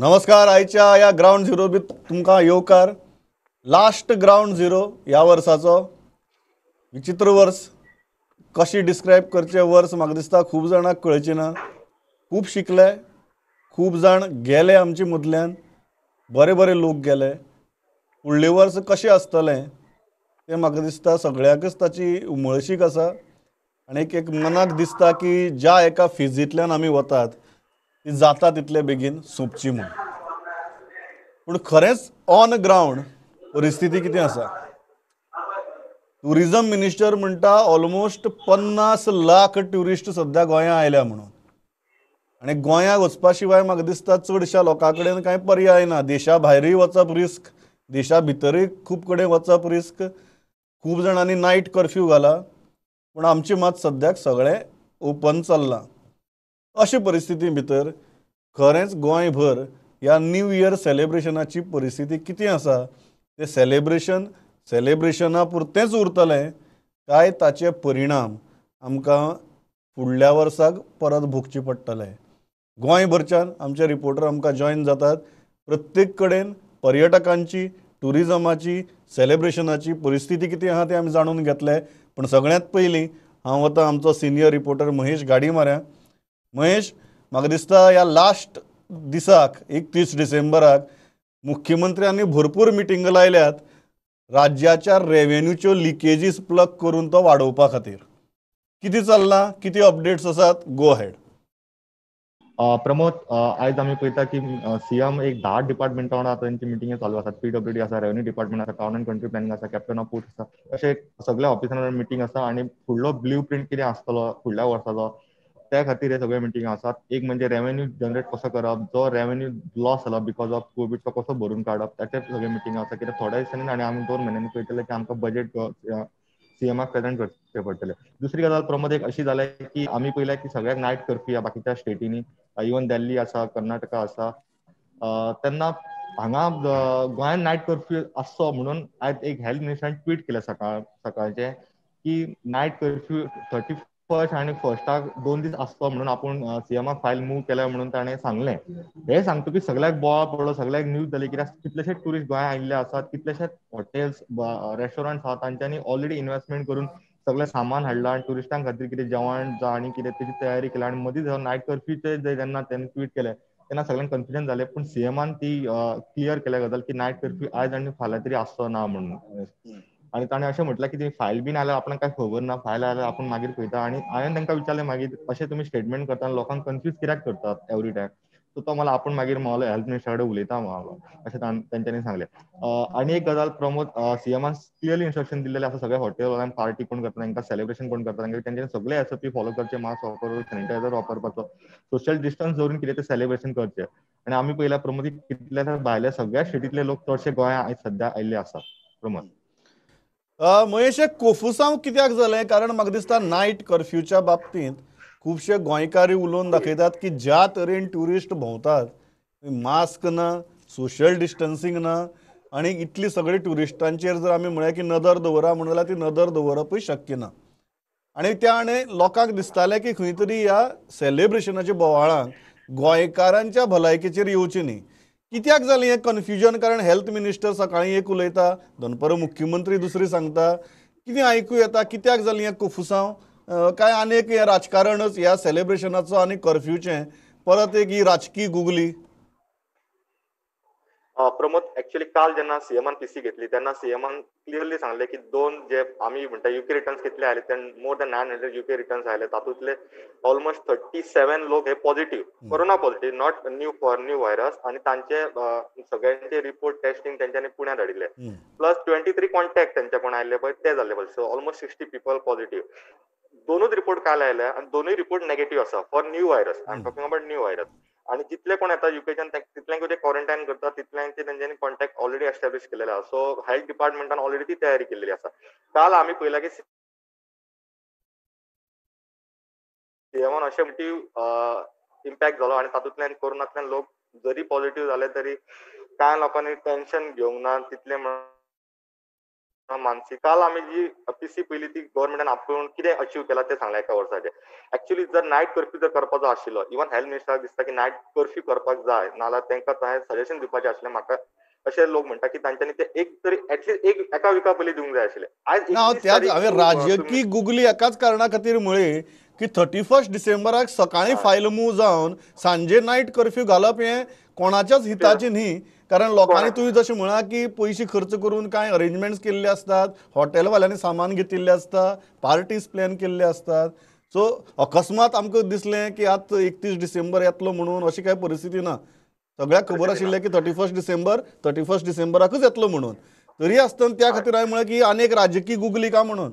नमस्कार. आयच्या या ग्राउंड झिरो बी तुमकां येवकार. लास्ट ग्राउंड झिरो ह्या वर्साचो विचित्र वर्स. कशी डिस्क्रायब करचे वर्स म्हाका दिसता खूब जाणांक कळची ना. खूब शिकले, खूब जाण गेले आमचे मदल्यान, बरे बरे लोक गेले. फुडले वर्स कशें आसतलें तें म्हाका दिसता सगळ्याकच ताची उमळशीक आसा. आनी एक मनाक दिसता की ज्या एका फिजींतल्यान आमी वतात ती जाता तितले बेगीन सोंपची म्हूण. पूण खरेंच ऑन ग्राउंड परिस्थिती कितें आसा? टुरिजम मिनिस्टर म्हणटा ऑलमोस्ट 50 लाख ट्युरिस्ट सध्या गोंया आयल्या म्हणून. आनी गोंया वचपा शिवाय म्हाका दिसता चडशा लोकां कडेन कांय पर्याय ना. देशा भायरूय वचप रिस्क, देशा भितरूय खूब कडेन वचप रिस्क. खूब जाणांनी नायट कर्फ्यू घाला. पूण आमचें मात सद्याक सगळें ओपन चल्लां. अशे परिस्थिती भितर खरेंच गोंयभर ह्या न्यू इयर सेलेब्रेशनाची परिस्थिती कितें आसा? तें सेलेब्रेशना पुरतेंच उरतलें काय ताचे परिणाम आमकां फुडल्या वर्साक परत भोगचे पडटले? गोंयभरच्यान आमचे रिपोर्टर आमकां जॉयन जातात. प्रत्येक कडेन पर्यटकांची, टुरिजमाची, सेलेब्रेशनाची परिस्थिती कितें आहा तें आमी जाणून घेतले. पण सगळ्यांत पयलीं हांव वता आमचो सिनियर रिपोर्टर महेश गाडीमाऱ्या. महेश, म्हाका दिसता ह्या लास्ट दिसाक 31 डिसेंबराक मुख्यमंत्र्यांनी भरपूर मिटिंग लायल्यात राज्याच्या रेव्हेन्यूच्यो लिकेजीस प्लग करून तो वाडोवपा खातीर. कितें चल्लां, कितें अपडेट्स आसात? गो हेड. प्रमोद, आयज आमी पळयता की सीएम एक 10 डिपार्टमेंटा वांगडा तांची मिटिंग चालू आसात. पीडब्ल्यूडी आसा, रेव्हेन्यू डिपार्टमेंट आसा, टाउन अँड कंट्री प्लॅनिंग आसा, कॅप्टन ऑफ पोर्ट्स आसा, अशे सगळ्या ऑफिसरांची मिटिंग आसा. आनी फुडलो ब्ल्यू प्रिंट कितें आसतलो फुडल्या वर्साचो त्या खातीर हे सगळे मिटिंग आसात. एक म्हणजे रेव्हेन्यू जनरेट कसो करप, जो रेव्हेन्यू लॉस जाला बिकॉज ऑफ कोविड तो कसो भरून काडप, त्याचे सगळे मिटिंग आसा. कित्याक थोड्या दिसांनी आनी आमी 2 म्हयन्यांनी पळयतले की आमकां बजेट सीएमाक प्रेझेंट करचे पडटले. दुसरी गजाल प्रमोद एक अशी जाल्या की आमी पळयल्या की सगळ्याक नायट कर्फ्यू बाकीच्या स्टेटींनी, इवन दिल्ली आसा, कर्नाटका आसा, तेन्ना हांगा गोंयान नायट कर्फ्यू आसचो म्हणून आयज एक हेल्थ मिनिस्टरान ट्वीट केलें सकाळचें की नायट कर्फ्यू 31st आनी 1स्टाक 2 दीस आसचो म्हणून आपूण सीएमाक फायल मूव केल्या म्हणून ताणें सांगलें. हे सांगतकीच सगळ्याक बोवाळ पडलो, सगळ्याक न्यूज जाली. कित्याक कितलेशेच ट्युरिस्ट गोंया आयिल्ले आसात, कितलेशेच हॉटेल्स, रेस्टॉरंट्स आहात, तांच्यांनी ऑलरेडी इन्व्हेस्टमेंट करून सगळें सामान हाडलां आनी टुरिस्टां खातीर कितें जेवण आनी कितें तेची तयारी केल्या. आनी मदींच नायट कर्फ्यूचे जेन्ना तेन्ना ट्वीट केलें तेन्ना सगळ्यांक कन्फ्युजन जालें. पूण सीएमान ती क्लियर केल्या गजाल की नायट कर्फ्यू आयज आनी फाल्यां तरी आसचो ना म्हणून. आनी ताणें अशें म्हटलें की ती फायल बीन आयल्यार आपणाक कांय खबर ना, फायल आयल्यार आपूण मागीर पळयता. आनी हांवें तांकां विचारलें मागीर अशें तुमी स्टेटमेंट करता आनी लोकांक कन्फ्यूज कित्याक करतात एवरी टायम. सो तो म्हणलो आपूण मागीर मागलो हेल्थ मिनिस्टरा कडेन उलयता म्हणलो, अशें तांच्यांनी सांगलें. आनी एक गजाल प्रमोद, सीएमान क्लियरली इन्स्ट्रक्शन दिल्लेलें आसा सगळ्या हॉटेलवाल्यांक, पार्टी कोण करता तांकां, सेलिब्रेशन कोण करता तांकां, तेंच्यांनी सगळे एसओपी फॉलो करचे. मास्क वापरप, सॅनिटायझर वापरपाचो, सोशल डिस्टन्स दवरून कितें तें सेलिब्रेशन करचें. आनी आमी पळयल्या प्रमोद कितलेशे भायले सगळ्या स्टेटींतले लोक चडशे गोंया आयज सध्या आयिल्ले आसात. प्रमोद, महेश, एक कोफुसांव कित्याक जालें? कारण म्हाका दिसता नायट कर्फ्यूच्या बाबतींत खुबशे गोंयकारी उलोवन दाखयतात की ज्या तरेन ट्युरिस्ट भोंवतात, मास्क ना, सोशल डिस्टन्सींग ना, आनी इतली सगळी ट्युरिस्टांचेर जर आमी म्हळ्ळें की नदर दवरा म्हणून जाल्यार ती नदर दवरपूय शक्य ना. आनी त्या आनी लोकांक दिसतालें की खंय तरी ह्या सेलेब्रेशनाच्या बोवाळांक गोंयकारांच्या भलायकेचेर येवचें न्ही. कित्याक जालें हें कन्फ्युजन? कारण हेल्थ मिनिस्टर सकाळीं एक उलयता, दनपरां मुख्यमंत्री दुसरी सांगता. कितें आयकूं येता? कित्याक जालें हें कोफुसांव? काय आनीक हें राजकारणच ह्या सेलेब्रेशनाचो आनी कर्फ्यूचें परत एक ही राजकीय गुगली? प्रमोद, एक्चुअली काल जेन्ना सीएमान पीसी घेतली तेन्ना सीएमान क्लियरली सांगलें की 2 जे आमी म्हणटा यूके रिटर्न्स कितले आयले, ते मोर दॅन 900 यूके रिटर्न्स आयले. तातूंतले ऑलमोस्ट 37 लोक हे positive, corona positive, not new virus. आनी तांचे सगळ्यांचे रिपोर्ट टेस्टिंग तेंच्यांनी पुण्या धाडिल्ले. प्लस 23 कॉन्टॅक्ट तेंचे कोण आयिल्ले पळय ते जाल्ले पळय. So almost 60 people positive. दोनूच रिपोर्ट काल आयले आनी दोनूय रिपोर्ट नेगेटिव्ह आसा for new virus. I am talking about new virus. आनी जितले कोण येता युकेच्यान तितल्यांक ते क्वॉरंटायन करता, तितल्यांचे तेंच्यांनी कॉन्टॅक्ट ऑलरेडी एस्टॅब्लिश केलेले आसा. सो हेल्थ डिपार्टमेंटान ऑलरेडी ती तयारी केल्ली आसा. काल आमी पळयला की सीएमान अशें इम्पॅक्ट जालो आनी तातूंतल्यान कोरोनांतल्यान लोक जरी पॉझिटिव्ह जाले तरी कांय लोकांनी टेन्शन घेवंक ना तितलें मानसी काल आम्ही जी पीसी पयली ती गव्हर्नमेंटान आपूण कितें अचीव केला ते सांगला एका वर्साचे. एक्चुअली जर नायट कर्फ्यू जर करपाचो आशिल्लो, इवन हेल्थ मिनिस्टराक दिसता की नायट कर्फ्यू करपाक जाय, नाल्यार तांकां हांवें सजेशन दिवपाचें आशिल्लें म्हाका. अशे लोक म्हणटा की तांच्यांनी ते एक तरी एटलीस्ट एक एका विका पयलीं दिवंक जाय आशिल्लें. आयज ना हांव 21 त्याच तारीख हांवें तुम्ही राजकी गुगली एकाच कारणा खातीर म्हळें की 31 डिसेंबराक सकाळीं हय, फायल मूव जावन सांजे नायट कर्फ्यू घालप हें कोणाच्याच ते हिताचें न्ही. कारण लोकांनी कोणाक तुवें जशें म्हळां की पयशे खर्च करून कांय अरेंजमेंट्स केल्ले असतात, हॉटेलवाल्यांनी सामान घेतिल्लें आसता, पार्टीज प्लॅन केल्ले असतात. सो अकस्मात आमकां दिसलें की आतां 31 डिसेंबर येतलो म्हणून अशी कांय परिस्थिती ना. सगळ्याक खबर परिस्थिती ना. आशिल्लें की 31 डिसेंबराकूच येतलो म्हणून. तरी आसतना त्या हय. खातीर हांवें म्हळें की आनीक राजकी गुगली का म्हणून.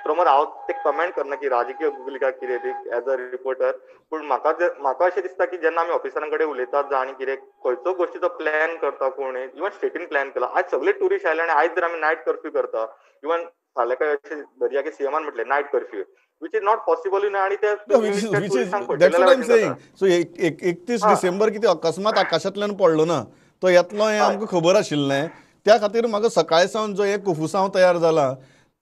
प्रमोद हांव ते कमेंट करना की राजकीय गुगली काय कितें ती एज अ रिपोर्टर. पूण म्हाका अशें दिसता की जेन्ना आमी ऑफिसरां कडेन उलयतात जावं आनी कितें खंयचो गोश्टीचो प्लॅन करता कोण इवन स्टेटीन प्लॅन केला. आयज सगळे टुरिस्ट आयले आनी आयज जर आमी नायट कर्फ्यू करता, इवन फाल्यां काय अशें धरया की सीएमान म्हटलें night curfew, which is not possible in आनी ते तुमी त्या विच इज टुरिस्टांक दॅट्स वॉट फटयलेल्या आय एम भशेन जाता. सेईंग. सो 31 हय, डिसेंबर कितें अकस्मात आकाशांतल्यान पडलो ना. तो येतलो हें हय. आमकां खबर आशिल्लें. त्या खातीर म्हाका सकाळी सावन जो एक कुफुसांव तयार जाला,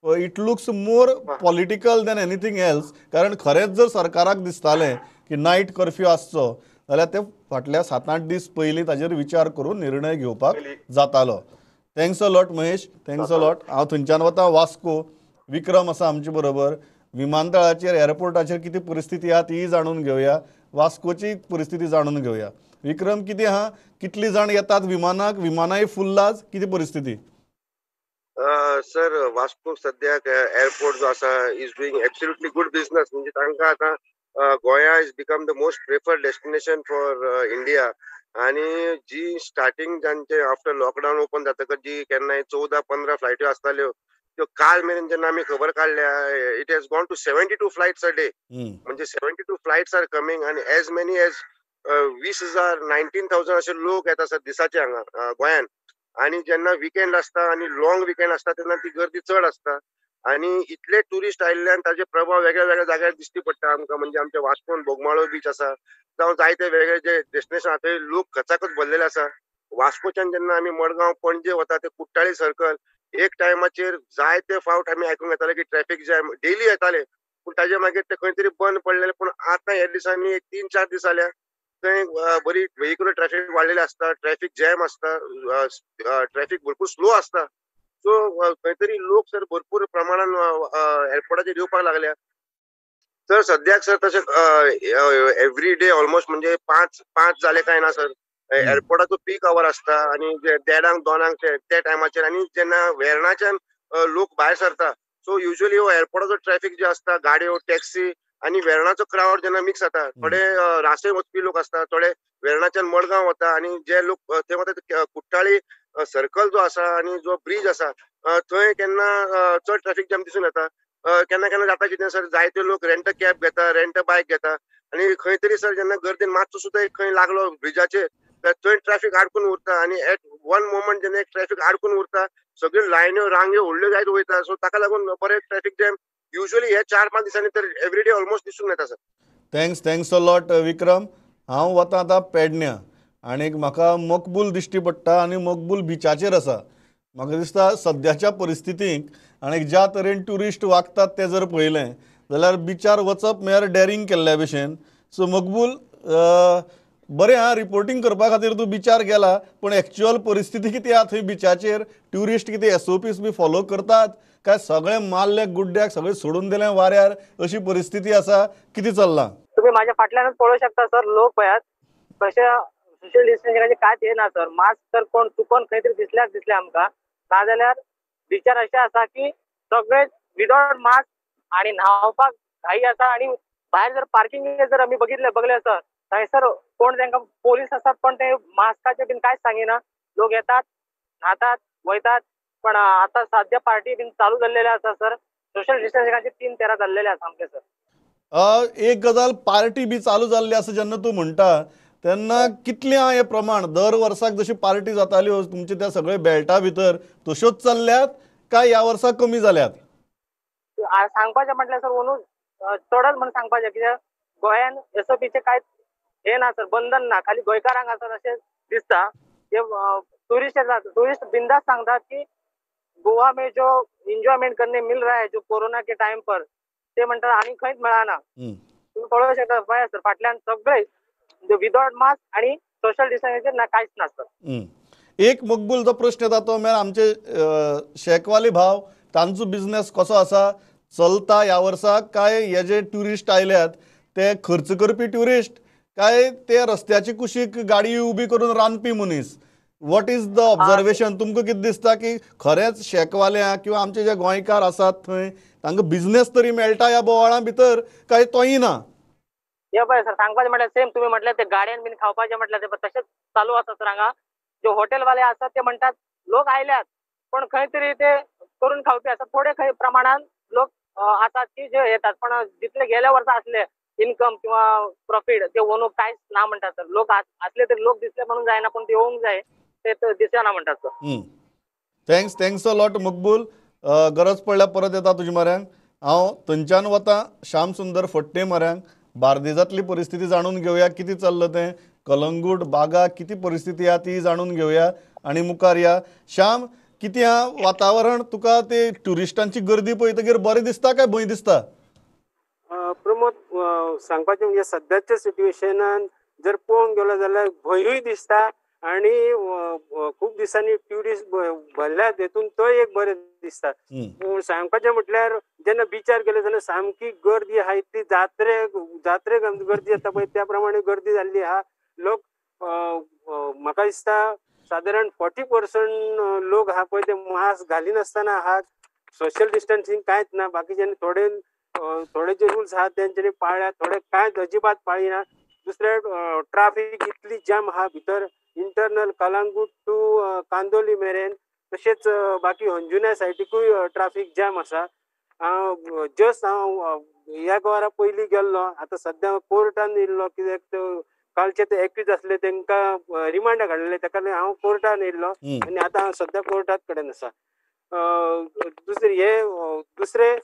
it looks more political than anything else. कारण खरेंच जर सरकाराक दिसतालें की नायट कर्फ्यू आसचो जाल्यार ते फाटल्या 7-8 दीस पयलीं ताजेर विचार करून निर्णय घेवपाक पयलीं जातालो. Thanks a lot Mahesh, thanks a जातालो. लॉट. हांव थंयच्यान वतां वास्को. विक्रम आसा आमचे बरोबर. विमानतळाचेर एअरपोर्टाचेर कितें परिस्थिती आहा तीय जाणून घेवया. वास्कोची परिस्थिती जाणून घेवया. विक्रम कितें आहा, कितलीं जाण येतात विमानाक, विमानाय फुल्ल आज, कितें परिस्थिती? सर वास्को सद्याक एअरपोर्ट जो आसा is doing absolutely good business. म्हणजे तांकां आतां गोंया is become the most preferred destination for India. आणि जी स्टार्टिंग जांचे आफ्टर लॉकडाऊन ओपन जातकच जी केन्नाय 14-15 फ्लायट्यो आसताल्यो त्यो काल मेरेन जेन्ना आमी खबर काडल्या it has gone to 72 flights a day. म्हणजे 72 फ्लायट्स आर कमिंग आणि एज मेनी एज 20,000 19,000 असे लोक येता सर दिसाचे हांगा गोंयान. आणि जेन्ना विकेंड असता आणि लॉंग विकेंड असता तेन्ना ती गर्दी चड असता. आणि इतले टुरिस्ट आयिल्ल्यान ताजे प्रभाव वेगळ्या वेगळ्या जाग्यार दिसती पडटा आमकां. म्हणजे आमच्या वास्कोन बोगमाळो बीच आसा जावं जायते वेगळे जे डेस्टिनेशन आसा थंय लोक खचाखच भरलेले आसा. वास्कोच्यान जेन्ना आमी मडगांव पणजे वता ते कुट्टाळी सर्कल एक टायमाचेर जायते फावट आमी आयकूंक येताले की ट्रॅफिक जॅम डेली येताले. पूण ताजे मागीर ते खंय तरी बंद पडलेले. पूण आतां ह्या दिसांनी एक 3-4 दीस जाल्या थंय बरी व्हेहिक्युलर ट्रॅफिक वाडलेले असता, ट्रॅफिक जॅम असता, ट्रॅफिक भरपूर स्लो असता. सो खंय तरी लोक सर भरपूर प्रमाणान एअरपोर्टाचेर येवपाक लागल्या. सर सद्याक सर तशें एवरी डे ऑलमोस्ट म्हणजे पांच जाले काय ना सर. एअरपोर्टाचो पीक आवर असता आणि जे 1:30-2:00 त्या टायमाचेर आणि जेन्ना वेर्णाच्यान लोक भायर सरता सो युजली हो एअरपोर्टाचो ट्रॅफिक जे असता गाडयो टॅक्सी आणि वेर्णाचो क्राउड जेन्ना मिक्स जाता थोडे रासय वचपी लोक असता, थोडे वेर्णाच्यान मडगांव वता आणि जे लोक ते वता ते कुट्टाळी सर्कल जो आसा आणि जो ब्रिज आसा थंय केन्ना चड ट्रॅफिक जॅम दिसून येता. केन्ना केन्ना जाता कितें सर जायते लोक रेंट कॅब घेता, रेंट बायक घेता आणि खंय तरी सर जेन्ना गर्दीन मातसो सुद्दां एक खंय लागलो ब्रिजाचेर थंय ट्रॅफिक आडकून उरता आणि एट वन मोमेंट जेन्ना एक ट्रॅफिक आडकून उरता सगळ्यो लायन्यो रांग्यो व्हडल्यो जायत वयता. सो ताका लागून बरें ट्रॅफिक जॅम युजली हे 4-5 दिसांनी तर एवरी डे ऑलमोस्ट दिसून येता सर. थँक्स अ लॉट विक्रम. हांव वतां आतां पेडण्यां आनीक म्हाका मकबूल दिश्टी पडटा आनी मकबूल बिचाचेर आसा. म्हाका दिसता सद्याच्या परिस्थितीक आनीक ज्या तरेन ट्युरिस्ट वागतात तें जर पळयलें जाल्यार बिचार वचप म्हळ्यार डॅरिंग केल्ल्या भशेन. सो मकबूल बरें आहा रिपोर्टींग करपा खातीर तूं बिचार गेला, पूण एक्चुअल परिस्थिती कितें आहा थंय बिचाचेर? ट्युरिस्ट कितें SOPs बी फॉलो करतात काय सगळें मारले गुड्ड्याक सगळें सोडून दिलें वाऱ्यार अशी परिस्थिती आसा? कितें चल्लां? तुम्ही माझ्या फाटल्यानच पळोवंक शकता सर लोक पळयात कशे सोशल डिस्टन्सिंगाचे कांयच हे ना सर. मास्क तर कोण चुकोन खंय तरी दिसल्याच दिसले आमकां. नाजाल्यार बिचार अशें आसा की सगळे विदाउट मास्क आणि न्हावपाक घाई आसा आणि भायर जर पार्किंग जर आमी बघले सर थंयसर कोण तांकां पोलीस आसात पण ते मास्काचे बीन कांयच सांगिना. लोक येतात न्हातात वयतात. पण आता सध्या पार्टी बीन चालू जाल्लेले आसा सर. सोशल डिस्टन्सिंगाचे 3-13 जाल्लेले आसा सामके सर. एक गजाल पार्टी बी चालू जाल्ली आसा जेन्ना तूं म्हणटा तेन्ना कितलें आहा हें प्रमाण? दर वर्साक जशी पार्टी जाताल्यो तुमचे त्या सगळे बेल्टा भितर तश्योच चल्ल्यात काय ह्या वर्सा कमी जाल्यात? सांगपाचें म्हटल्यार सर अंदू चडच म्हणून सांगपाचें कित्याक गोंयान SOPचे कांयच हे ना सर, बंधन ना. खाली गोंयकारांक आसा अशें दिसता. ते टुरिस्ट बिंदास सांगतात की गोवा में जो एंजॉयमेंट करने मिल रहा है जो कोरोना के टाइम पर ते म्हणतात आणि खंयच मेळाना. हम्म. तुम्ही पळोवंक शकता पळय सर फाटल्यान सगळे विदाउट मास्क आणि सोशल डिस्टन्सिंग ना कांयच नासता. एक मकबूलचो प्रश्न येता तो म्हळ्यार आमचे शेकवाले भाव तांचो बिझनेस कसो आसा, चलता ह्या वर्साक, काय हे जे ट्युरिस्ट आयल्यात ते खर्च करपी ट्युरिस्ट काय ते रस्त्याची कुशीक गाडी उबी करून रांदपी मनीस? What is the observation? तुमकां कितें दिसता की खरेंच शेकवाल्यांक किंवा आमचे जे गोंयकार आसात थंय तांकां बिझनेस तरी मेळटा ह्या बोवाळा भितर काय तोय ना? हे पळय सर सांगपाचें म्हटल्यार सेम तुम्ही म्हटल्यार ते गाड्यान बीन खावपाचें म्हटल्यार ते तशेंच चालू आसा सर हांगा. जे हॉटेलवाले आसात ते म्हणटात लोक आयल्यात पण खंय तरी ते करून खावपी आसात. थोडे खंय प्रमाणात लोक आसात की जे येतात पण जितले गेल्या वर्सा असले इन्कम किंवा प्रॉफिट ते ओनूक कांयच ना म्हणटात सर. लोक असले तरी लोक दिसले म्हणून जायना पण ते येवंक जाय ते दिसना म्हणटात सर. थँक्स अ लॉट मकबूल. गरज पडल्यार परत येता तुज्या म्हऱ्यांक. हांव थंयच्यान वता श्याम सुंदर फडटे म्हऱ्यांक. बार्देजांतली परिस्थिती जाणून घेवया कितें चल्लां तें. कलंगूट बागा किती परिस्थिती आहा ती जाणून घेवया आनी मुखार या. श्याम, कितें आहा वातावरण? तुका ते ट्युरिस्टांची गर्दी पळयतकीर बरें दिसता काय भंय दिसता? प्रमोद, सांगपाचें म्हणजे सद्याच्या सिच्युएशनान जर पळोवंक गेलो जाल्यार भंयूय दिसता आणि खूब दिसांनी ट्युरिस्ट भरल्यात हेतून तोय एक बरें दिसता. सांगपाचें म्हटल्यार जेन्ना बिचार गेले जाल्यार सामकी गर्दी आहा. ती जात्रेक गर्दी जाता पळय त्या प्रमाणे गर्दी जाल्ली आहा. लोक म्हाका दिसता सादारण 40% लोक आहा पळय ते मास्क घालिनासतना आहात. सोशल डिस्टन्सिंग कांयच ना. बाकीच्यांनी थोडे जे रूल्स आहात तेंच्यांनी पाळ्ळ्यात, थोडे कांयच अजिबात पाळिना. दुसरे ट्राफिक इतली जाम आहा भितर इंटरनल कलंगूट टू कांदोली मेरेन, तशेंच बाकी अंजुना सायडीकूय ट्राफिक जाम आसा. हांव ह्या वारा पयलीं गेल्लो, आतां सद्या कोर्टान येयल्लो कित्याक कालचे ते एक्यूज आसले तांकां रिमांडाक हाडलेले, ताका लागून हांव कोर्टान येयल्लो आनी आतां हांव सद्या कोर्टात कडेन आसा. दुसरे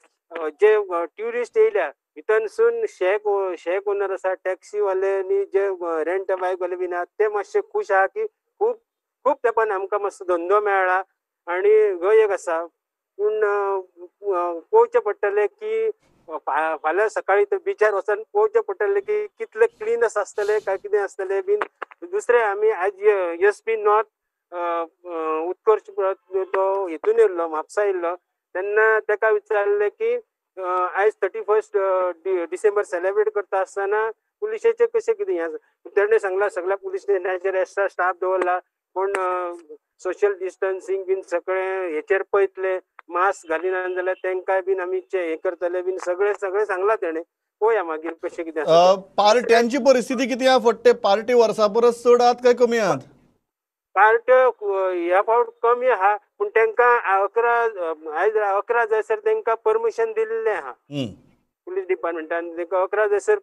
जे ट्युरिस्ट येयल्या भितरसून शेक ओनर आसा, टॅक्सीवाल्यांनी जे रेंट बायक वाले बीन आहात ते मातशे खूश आहा की खूब तेंपान आमकां मातसो धंदो मेळ्ळा. आनी हो एक आसा. पूण पळोवचें पडटलें की फाल्यां सकाळी ते बिचार वचून पळोवचें पडटलें की कितले क्लिनस आसतले काय कितें आसतलें बीन. दुसरें आमी आयज SP नॉर्थ उत्कर्श तो हितून येयल्लो, म्हापसा येयल्लो, तेन्ना ताका विचारलें की आयज 31 डिसेंबर सेलिब्रेट करता आसतना पुलिशेचे कशें कितें हें. तेणें सांगलां सगळ्या पुलीस स्टेशनाचेर एक्स्ट्रा स्टाफ दवरला, पूण सोशल डिस्टन्सिंग बीन सगळें हेचेर पळयतले, मास्क घालिना जाल्यार तेंकाय बीन आमी हें करतले बीन सगळें सगळें सांगलां तेणें. पळोवया मागीर कशें कितें आसा. पार्ट्यांची परिस्थिती कितें आहा फट्टे? पार्टी वर्सा परस चड आहात काय कमी आहात? पार्ट्यो ह्या फावट कमी आहा, पूण तांकां 11 जायसर तांकां परमिशन दिल्लें आहा. पुलीस डिपार्टमेंटान तांकां 11 जायसर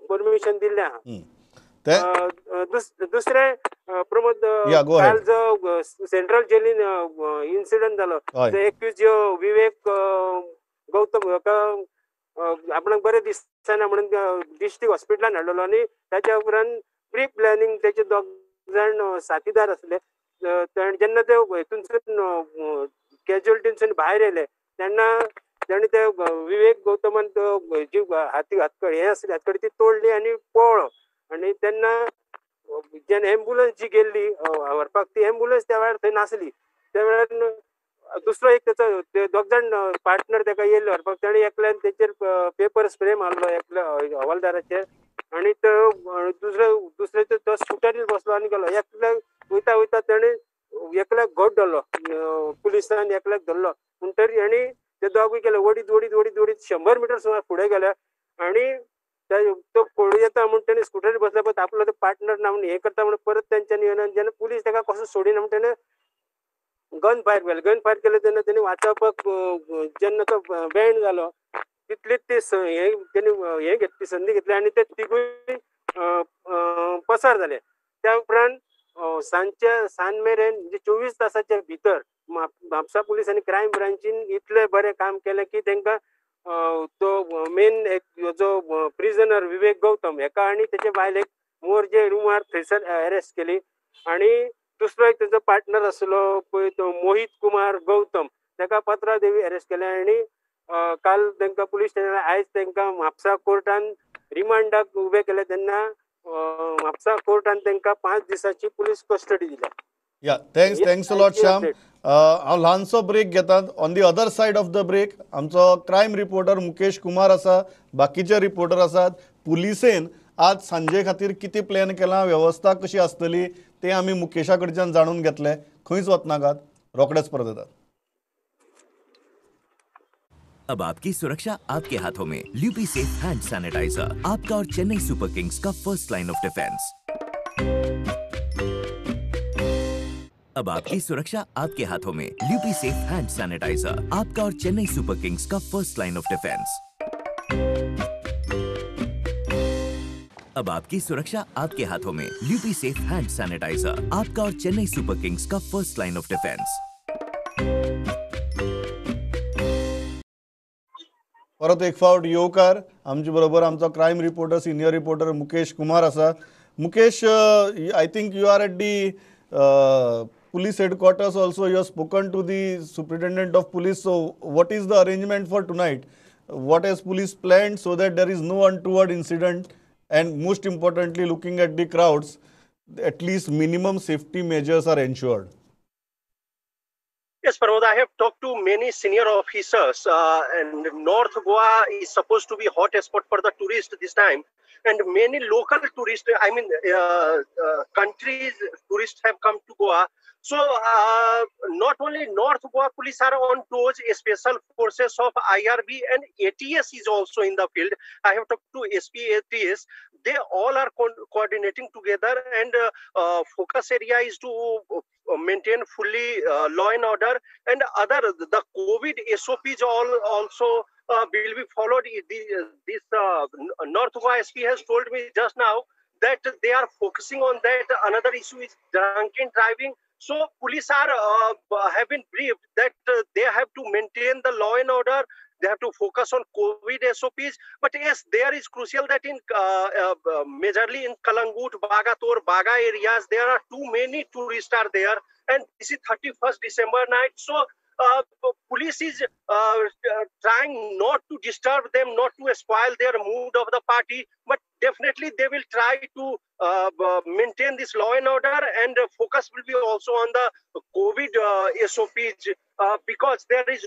परमिशन दिल्लें आहा. दुसरें प्रमोद, काल जो सेंट्रल जेलीन इन्सिडंट जालो, तो एक्यूज विवेक गौतम आपणाक बरें दिसना म्हणून डिस्ट्रिक्ट हॉस्पिटलान हाडलेलो आनी ताच्या उपरांत प्री प्लॅनिंग तेचे 2 जाण साथीदार आसले. जेन्ना ते हितूनसून कॅज्युअलिटीनसून भायर येयले तेन्ना ताणें ते विवेक गौतमान जी हातकडी हें आसली हातकडी ती तोडली आनी पळलो. आनी तेन्ना जेन्ना एम्बुलन्स जी गेल्ली व्हरपाक, ती एम्बुलन्स त्या वेळार थंय नासली. त्या वेळार दुसरो एक तेचो 2 जाण पार्टनर ताका येयल्ले व्हरपाक, ताणें एकल्यान तेचेर पेपर स्प्रे मारलो एकल्या हवालदाराचेर आनी दुसरे तो स्कुटरीर बसलो आनी गेलो. एकल्याक वयता ताणें एकल्याक घट धरलो, पुलिसांनी एकल्याक धरलो. पूण तरी आनी ते दोगूय गेले ओडीत 100 मिटर सुमार फुडें गेले आनी तो पळू येता म्हणून ताणें स्कुटरीर बसल्या पळय आपलो तो पार्टनर ना म्हणून हें करता म्हणून परत तेंच्यांनी येवन जेन्ना पुलीस ताका कसो सोडिना म्हणून ताणें गन फायर केलें तेन्ना ताणें वाचवपाक जेन्ना तो बँड जालो तितलीच ती तेणी हें घेतली, संदी घेतली आनी ते तिगूय पसार जाले. त्या उपरांत सांज मेरेन म्हणजे 24 तासाच्या भितर म्हापसा पुलीस आनी क्रायम ब्रांचीन इतलें बरें काम केलें की तांकां तो मेन जो प्रिजनर विवेक गौतम हेका आनी तेचे बायल एक मोरजे रुमार थंयसर अरेस्ट केली. आनी दुसरो एक तेजो पार्टनर आसलो पळय तो मोहित कुमार गौतम, तेका पत्रा देवी अरेस्ट केले आणि काल तांकां पुलीस स्टेशन आयज तांकां म्हापसा कोर्टान रिमांडाक उभे केले तेन्ना म्हापसा कोर्टान तांकां 5 दिसाची पुलीस कस्टडी दिल्या. या थँक्स अ लॉट श्याम. हांव ल्हानसो ब्रेक घेतात. On the other side of the break आमचो क्रायम रिपोर्टर मुकेश कुमार आसा, बाकीचे रिपोर्टर आसात. पुलिसेन आज सांजे खातीर कितें प्लॅन केला, व्यवस्था कशी आसतली ते आमी मुकेशा कडच्यान जाणून घेतले. खंयच वचनाकात, रोखडेच परत येतात. अब आपकी सुरक्षा आपके हाथों में. ल्यूपी सेफ हैंड सैनिटाइजर, आपका और चेन्नई सुपर किंग्स का फर्स्ट लाइन ऑफ डिफेंस. अब आपकी सुरक्षा आपके हाथों में. ल्यूपी सेफ हैंड सैनिटाइजर, आपका और चेन्नई सुपर किंग्स का फर्स्ट लाइन ऑफ डिफेंस. अब आपकी सुरक्षा आपके हाथों में. ल्यूपी सेफ हैंड सैनिटाइजर, आपका और चेन्नई सुपर किंग्स का फर्स्ट लाइन ऑफ डिफेंस. परत एक फावट येवकार. आमचे बरोबर आमचो crime reporter, senior reporter Mukesh Kumar आसा. Mukesh, I think you are at the police headquarters also. You have spoken to the superintendent of police. So what is the arrangement for tonight? What has police planned so that there is no untoward incident, and most importantly, looking at the crowds, at least minimum safety measures are ensured? Yes, Pramod, I have talked to many senior officers, and North Goa is supposed to be a hot spot for the tourists this time. And many local tourists, countries tourists have come to Goa. So not only North Goa police are on toes, special forces of IRB and ATS is also in the field. I have talked to SP ATS. They all are coordinating together, and focus area is to maintain fully law and order, and the COVID SOPs also will be followed. This North Goa SP has told me just now that they are focusing on that. Another issue is drunken driving. So police have been briefed that they have to maintain the law and order. They have to focus on COVID SOPs. But yes, there is crucial that in majorly in Kalangut, Bagator, Baga areas, there are too many tourists are there. And this is 31st December night. So police is trying not to disturb them, not to spoil their mood of the party, but definitely they will try to maintain this law and order, and focus will be also on the COVID SOPs, because there is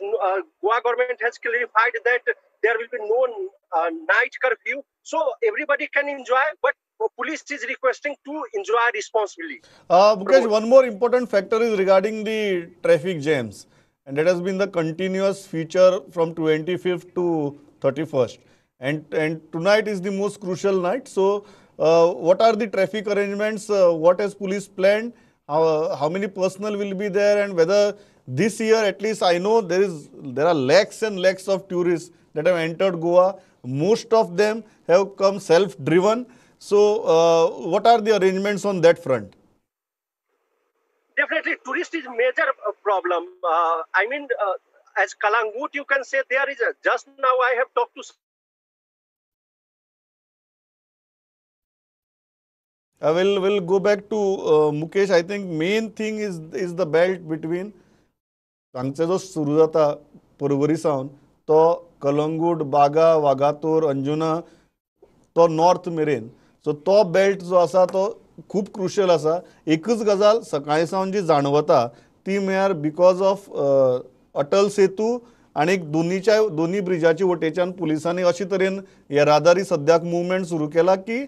Goa government has clarified that there will be no night curfew, so everybody can enjoy, but police is requesting to enjoy responsibly. Mukesh, one more important factor is regarding the traffic jams. And that has been the continuous feature from 25th to 31st. And tonight is the most crucial night. So what are the traffic arrangements? What has police planned? How many personnel will be there? And whether this year, at least I know there are lakhs and lakhs of tourists that have entered Goa. Most of them have come self-driven. So what are the arrangements on that front? Definitely, tourist is major problem. As Kalangut, you can say there is just now I have talked to. I will go back to Mukesh. I think main thing is the belt between हांगचे जो सुरू जाता परवरी सावन तो कलंगूट, बागा, वागातोर, अंजुना तो north मेरेन. So तो belt जो आसा तो खूब क्रुशियल आसा. एकच गजाल सकाळी सावन जी जाणवता ती म्हळ्यार बिकॉज ऑफ अटल सेतू आनी दोनी ब्रिजाची वटेच्यान पुलिसांनी अशे तरेन येरादारी सद्याक मुवमेंट सुरू केला की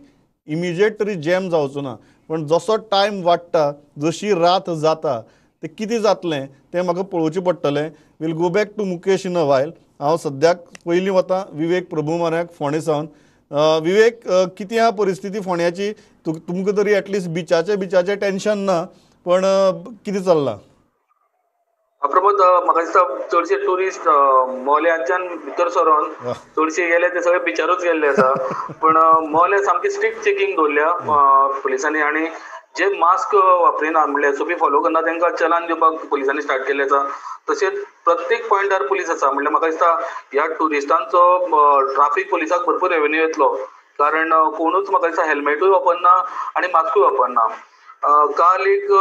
इमिजिएट तरी जॅम जावचो ना. पण जसो टायम वाडटा, जशी रात जाता, ते कितें जातलें तें म्हाका पळोवचें पडटलें. We'll go back to Mukesh in a while. हांव सद्याक पयलीं वतां विवेक प्रभुमान्याक फोंडे सावन. विवेक, कितें आहा परिस्थिती फोंड्याची? तुमकां तरी एटलिस्ट बिचाचें टेन्शन ना, पण कितें चल्लां? प्रमोद, म्हाका दिसता चडशे टुरिस्ट मोल्याच्यान भितर सरोन चडशे गेले ते सगळे बिचारूच गेल्ले आसा. पण मोल्या सामकी स्ट्रिक्ट चेकिंग दवरल्या पुलिसांनी, आनी जे मास्क वापरिना म्हणल्यार एसओपी फॉलो करना तांकां चलान दिवपाक पुलिसांनी स्टार्ट केल्ले आसा. तशेंच प्रत्येक पॉयंटार पुलीस आसा. म्हणल्यार म्हाका दिसता ह्या टुरिस्टांचो ट्राफीक पुलिसाक भरपूर रेवेन्यू येतलो, कारण कोणूच म्हाका दिसता हेल्मेटूय वापरना आनी मास्कूय वापरना. काल एक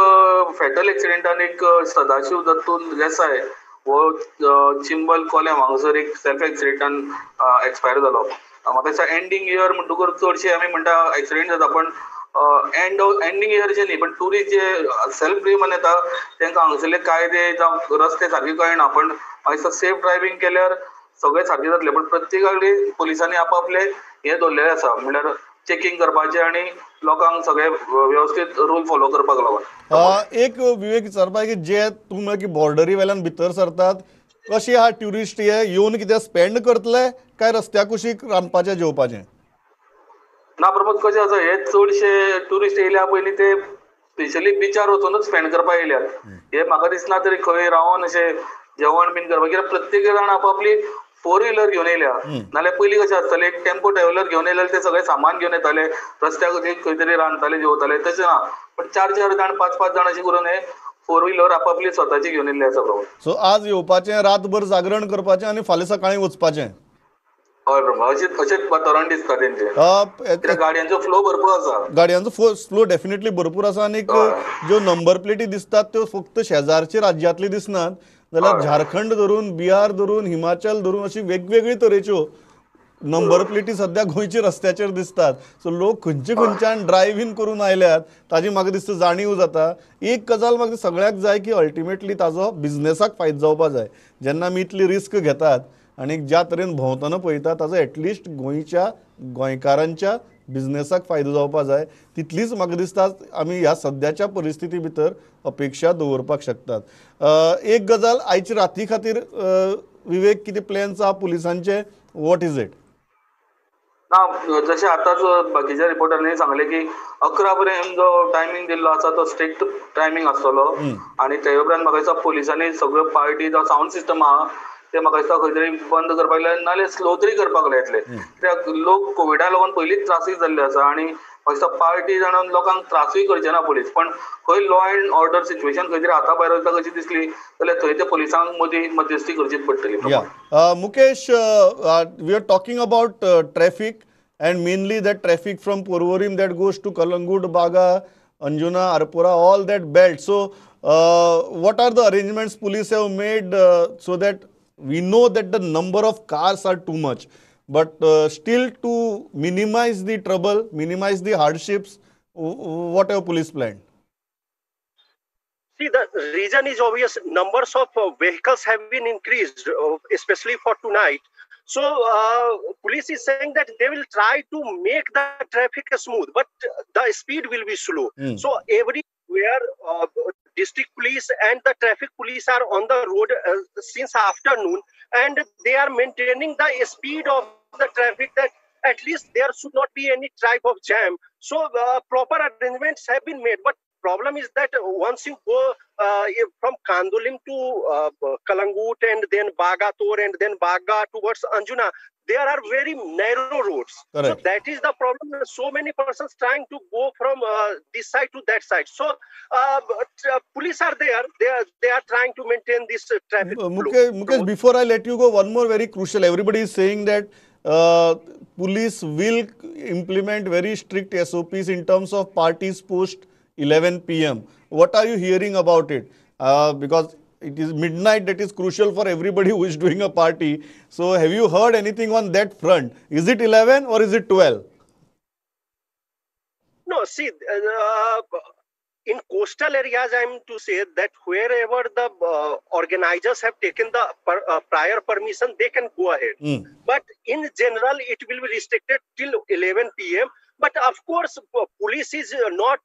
फॅटल एक्सिडेंटान एक सदाशिव दत्तू देसाय हो चिंबल कोल्याम हांगासर एक सेल्फ एक्सिडेंटान एक्सपायर जालो. म्हाका दिसता एंडिंग इयर म्हणटकूर चडशे आमी म्हणटा एक्सिडेंट जाता, पण एंडिंग इयरचे न्ही, पण टुरिस्ट जे सेल्फ ड्रिवन येता तांकां हांगासरले कायदे जावं रस्ते सारके कळना. पण म्हाका दिसता सेफ ड्रायव्हिंग केल्यार सगळें सारकें जातलें. पण प्रत्येका कडेन पुलिसांनी आपापले हे दवरलेले आसा, म्हणल्यार चेकिंग करपाचें आनी लोकांक सगळे व्यवस्थित रूल फॉलो करपाक लागून. एक विवेक विचारपाक की जे तुमी बॉर्डरी वेल्यान भितर सरतात, कशे हा ट्युरिस्ट हे येवन कितें स्पेंड करतले काय रस्त्या कुशीक रांदपाचें जेवपाचें? ना प्रमोद, कशें आसा, हे चडशे ट्युरिस्ट येयल्या पयलीं ते स्पेशली बिचार वचूनच स्पेंड करपाक येयल्यात. हे म्हाका दिसना तरी खंय रावन अशें जेवण बीन करपाक, कित्याक प्रत्येक जाण आपापली 4 व्हिलर घेवन येयल्या. नाल्यार पयलीं कशें आसतालें, एक टेम्पो ट्रॅव्हलर घेवन येयल्यार ते सगळे सामान घेवन येताले, रस्त्याक खंय तरी रांदताले जेवताले. तशें ना, पण 4-4 जाण 5-5 जाण अशें करून हे 4 व्हिलर आपापली स्वताची घेवन येयल्ली आसा प्रमोद. सो आज येवपाचें, रातभर जागरण करपाचें आनी फाल्यां सकाळीं वचपाचें. हय प्रमोद, अशेंच वातावरण दिसता तेंचें. कित्याक गाडयांचो फ्लो भरपूर आसा. गाडयांचो फ्लो डेफिनेटली भरपूर आसा आनी ज्यो नंबर प्लेटी दिसतात त्यो फक्त शेजारचे राज्यांतली दिसनात, जाल्यार झारखंड धरून, बिहार धरून, हिमाचल धरून अशी वेगवेगळी तरेच्यो नंबर प्लेटी सध्या गोंयच्या रस्त्याचेर दिसतात. सो लोक खंयच्यान ड्रायव्ह इन करून आयल्यात ताजी म्हाका दिसता जाणीव जाता. एक गजाल म्हाका सगळ्याक जाय की अल्टिमेटली ताजो बिझनेसाक फायदो जावपा जाय. जेन्ना आमी इतली रिस्क घेतात आनी ज्या तरेन भोंवतना पळयता ताजो एटलिस्ट गोंयच्या गोंयकारांच्या बिझनेसाक फायदो जावपा जाय. तितलीच म्हाका दिसता आमी ह्या सद्याच्या परिस्थिती भितर अपेक्षा दवरपाक शकतात. एक गजाल आयचे राती खातीर विवेक कितें प्लॅन्स आहा पुलिसांचे? What is it? ना, जशें आतांच बाकीच्या रिपोर्टरांनी सांगलें की 11 पर्यंत जो टायमींग दिल्लो आसा तो स्ट्रिक्ट टायमींग आसतलो. आनी ते उपरांत म्हाका दिसता पुलिसांनी सगळ्यो पार्टी जावं सावंड सिस्टम आहा ते म्हाका दिसता खंय तरी बंद करपाक लाय, नाल्यार स्लो तरी करपाक लायतले. कित्याक लोक कोविडा लागून पयलींच त्रासीक जाल्ले आसा आनी म्हाका दिसता पार्टी जाणून लोकांक त्रासूय करचे ना पुलीस. पण खंय लॉ अँड ऑर्डर सिच्युएशन खंय तरी हाता भायर वयता कशी दिसली जाल्यार थंय ते पुलिसांक मध्यस्थी करचीच पडटली. Mukesh, we are talking about traffic and mainly that traffic from Porvorim that goes to Kalangut, Baga, Anjuna, Arpura, all that belt. So what are the arrangements police have made so that we know that the number of cars are too much, but still to minimize the trouble, minimize the hardships, what have police planned? See, the reason is obvious. Numbers of vehicles have been increased, especially for tonight. So police is saying that they will try to make the traffic smooth, but the speed will be slow. So everywhere district police and the traffic police are on the road since afternoon, and they are maintaining the speed of the traffic, that at least there should not be any type of jam. So proper arrangements have been made, but problem is that once you go from Kandolim to Kalangut and then Bagator and then Baga towards Anjuna, there are very narrow roads. Correct. So that is the problem. So many persons trying to go from this side to that side. So police are there. They are trying to maintain this traffic flow. Mukesh, before I let you go, one more very crucial. Everybody is saying that police will implement very strict SOPs in terms of parties post 11 p.m. What are you hearing about it? Because it is midnight, that is crucial for everybody who is doing a party. So have you heard anything on that front? Is it 11 or is it 12? No, see, in coastal areas, I am to say that wherever the organizers have taken the prior permission, they can go ahead. But in general, it will be restricted till 11 p.m. But of course, police is not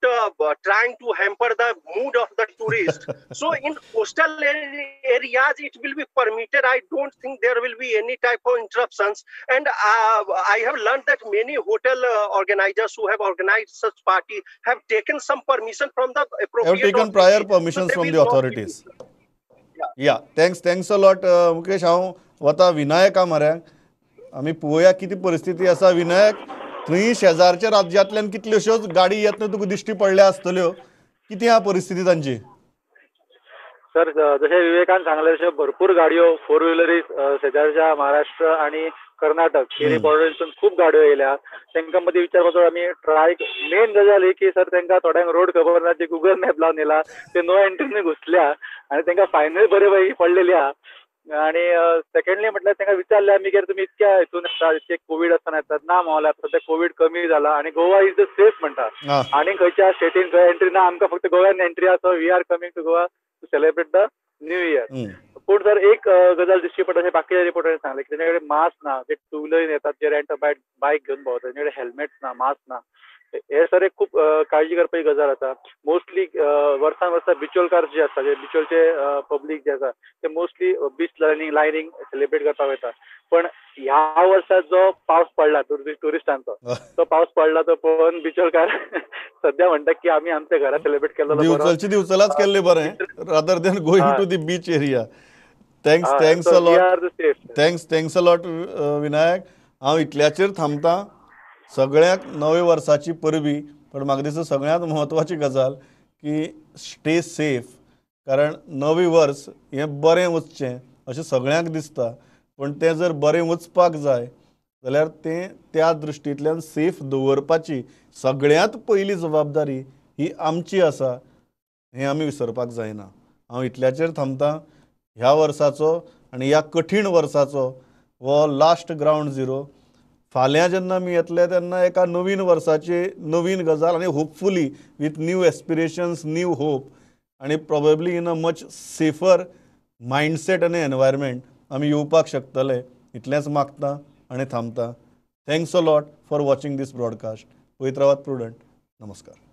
trying to hamper the mood of the tourist. So in coastal areas, it will be permitted. I don't think there will be any type of interruptions. And I have learned that many hotel organizers who have organized such party have taken some permission from the appropriate. Have taken prior permissions from the authorities. Yeah. Thanks a lot, Mukesh. हांव वता विनायका म्हऱ्याक. आमी पळोवया कितें परिस्थिती आसा. विनायक, थंय शेजारच्या राज्यांतल्यान कितल्योश्योच गाडी येतना तुका दिश्टी पडल्या आसतल्यो. कितें आहा परिस्थिती तांची? सर, जशें विवेकान सांगलें तशें भरपूर गाडयो 4 व्हिलरीज शेजारच्या महाराष्ट्र आणि कर्नाटक केरी बॉर्डरसून खूप गाड्यो येयल्या. तांकां मदीं विचारपाचो आमी ट्राय. मेन गजाल ही की सर तांकां थोड्यांक रोड खबर ना, ते गुगल मॅप लावन येयला, ते नो एंट्रीन घुसल्या आनी तांकां फायनूय बरे पडलेली आहा. आणि सेकंडली म्हटल्यार तांकां विचारलें आमी की तुमी इतक्या हितून येतात, इतके कोविड आसतना येतात. ना महोदय, सध्या कोविड कमी जाला आणि गोवा इज द सेफ म्हणटा. आनी खंयच्या स्टेटीन खंय एंट्री ना, आमकां फक्त गोव्यान एंट्री आसा. We are coming to Goa to celebrate the new year. पूण सर एक गजाल दिश्टी पडटा, अशें बाकीच्या रिपोर्टांनी सांगलें की तेंचे कडेन मास्क ना. जे टू व्हिलर येतात, जे रेंट बायक घेवन भोंवतात, तेंचे कडेन हेल्मेट्स ना, मास्क ना. हे सर एक खूप काळजी करपाची गजाल आसा. मोस्टली वर्सान वर्सा बिचोलकार जे आसता, जे बिचोलचे पब्लीक जे आसा, ते मोस्टली बीच लायनींग सेलिब्रेट करपाक वयता. पण ह्या वर्सा जो पावस पडला टुरिस्टांचो, तो पावस पडला तो पळोवन बिचोलकार सध्या म्हणटा की आमी आमच्या घरा सेलिब्रेट केलेलो दिवचलाच केल्लें बरें rather than going to the beach area. Thanks a lot Vinayak. हांव इतल्याचेर थांबतां. सगळ्याक नवे वर्साची परबीं. पण म्हाका दिसता सगळ्यांत म्हत्वाची गजाल की स्टे सेफ. कारण नवे वर्स हें बरें वचचें अशें सगळ्यांक दिसता. पण तें जर बरें वचपाक जाय जाल्यार तें त्या दृश्टींतल्यान सेफ दवरपाची सगळ्यांत पयली जबाबदारी ही आमची आसा. हें आमी विसरपाक जायना. हांव इतल्याचेर थांबतां. ह्या वर्साचो आनी ह्या कठीण वर्साचो हो लास्ट ग्रावंड झिरो. फाल्यां जेन्ना आमी येतले तेन्ना एका नवीन वर्साची नवीन गजाल आनी hopefully with new aspirations, new hope आनी probably in a much safer mindset आनी एनवायरमेंट आमी येवपाक शकतले. इतलेंच मागतां आनी थांबतां. Thanks a lot for watching this broadcast. पळयत रावात प्रुडंट. नमस्कार.